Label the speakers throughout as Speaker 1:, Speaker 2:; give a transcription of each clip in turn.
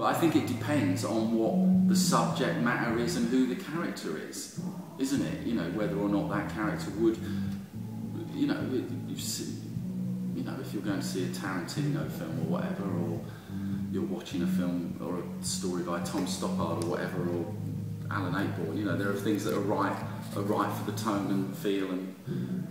Speaker 1: But I think it depends on what the subject matter is and who the character is, isn't it? You know, whether or not that character would, you know, if you're going to see a Tarantino film or whatever, or you're watching a film or a story by Tom Stoppard or whatever, or Alan Ayckbourn, you know, there are things that are right for the tone and feel and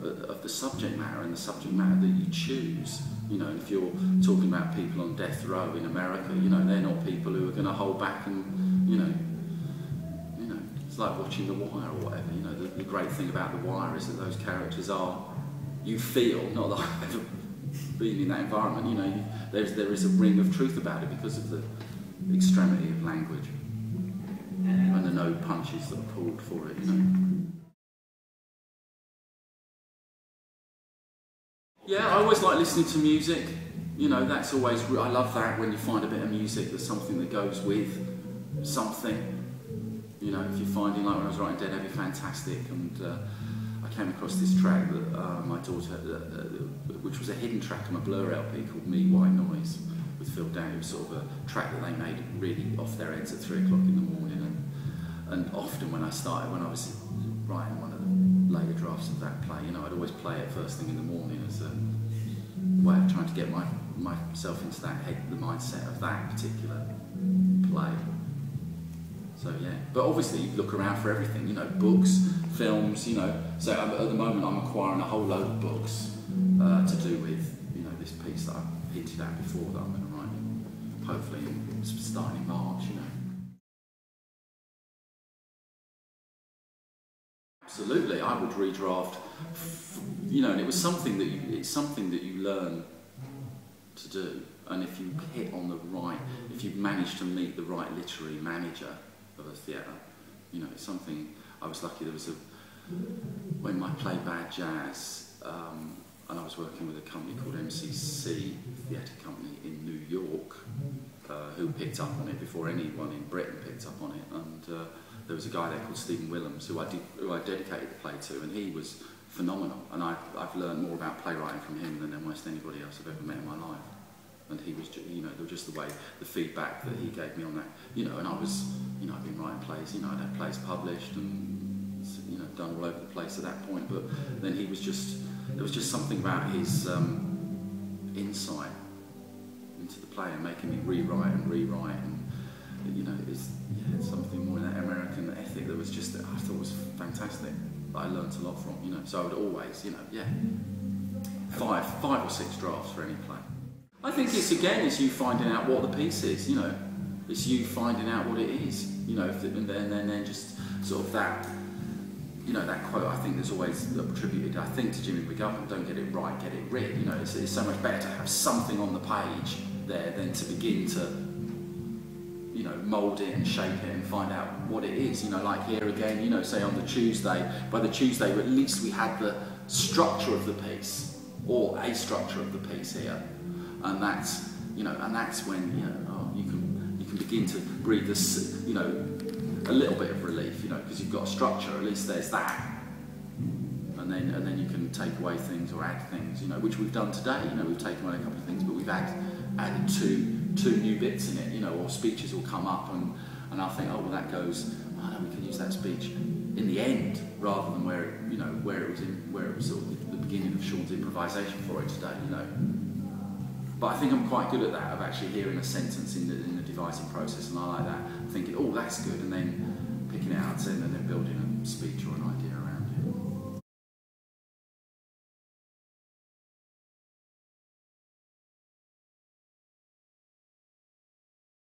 Speaker 1: of the subject matter and the subject matter that you choose. You know, if you're talking about people on death row in America, you know, they're not people who are going to hold back and, you know, it's like watching The Wire or whatever. You know, the great thing about The Wire is that those characters are, you feel, not that I've ever been in that environment, you know, there is a ring of truth about it because of the extremity of language and the no punches that are pulled for it, you know. Yeah, I always like listening to music. You know, that's always, I love that when you find a bit of music that's something that goes with something. You know, if you're finding, like when I was writing Dead Heavy Fantastic, and I came across this track that my daughter, which was a hidden track on a Blur LP called Me White Noise with Phil Down. It was sort of a track that they made really off their heads at 3 o'clock in the morning. And often when I was writing one of the later drafts of that play, you know, I'd always play it first thing in the morning as a way of trying to get myself into the mindset of that particular play. So yeah, but obviously you look around for everything, you know, books, films, you know. So at the moment I'm acquiring a whole load of books to do with, you know, this piece that I've hinted at before that I'm going to write, hopefully starting in March, you know. Absolutely, I would redraft, you know, and it's something that you learn to do, and if you hit on the right, if you manage to meet the right literary manager of a theatre, you know, it's something. I was lucky. There was when I played Bad Jazz, and I was working with a company called MCC Theatre Company in New York, who picked up on it before anyone in Britain picked up on it, and there was a guy there called Stephen Willems who I dedicated the play to, and he was phenomenal, and I've learned more about playwriting from him than almost anybody else I've ever met in my life. And he was, you know, just the way, the feedback that he gave me on that, you know, and I was, you know, I'd been writing plays, you know, I'd had plays published and, you know, done all over the place at that point, but then he was just, there was just something about his insight into the play and making me rewrite, and, you know, it's something more in that American ethic that was just, I thought was fantastic, that I learnt a lot from, you know, so I would always, you know, yeah, five or six drafts for any play. I think it's you finding out what the piece is, you know. It's you finding out what it is, you know, and then just sort of that, you know, that quote I think there's always attributed, I think, to Jimmy McGovern, don't get it right, get it read, you know. It's so much better to have something on the page there than to begin to, you know, mould it and shape it and find out what it is, you know, like here again, you know, say on the Tuesday, by the Tuesday at least we had the structure of the piece, or a structure of the piece here. And that's, you know, and that's when, you know, you can begin to breathe this, you know, a little bit of relief, you know, because you've got a structure. At least there's that, and then you can take away things or add things, you know, which we've done today. You know, we've taken away a couple of things, but we've added two new bits in it, you know, or speeches will come up, and I'll think, oh well, that goes. Oh no, we can use that speech in the end rather than where it was sort of the beginning of Sean's improvisation for it today, you know. But I think I'm quite good at that, of actually hearing a sentence in the devising process, and I like that, thinking, oh, that's good, and then picking it out and then building a speech or an idea around it.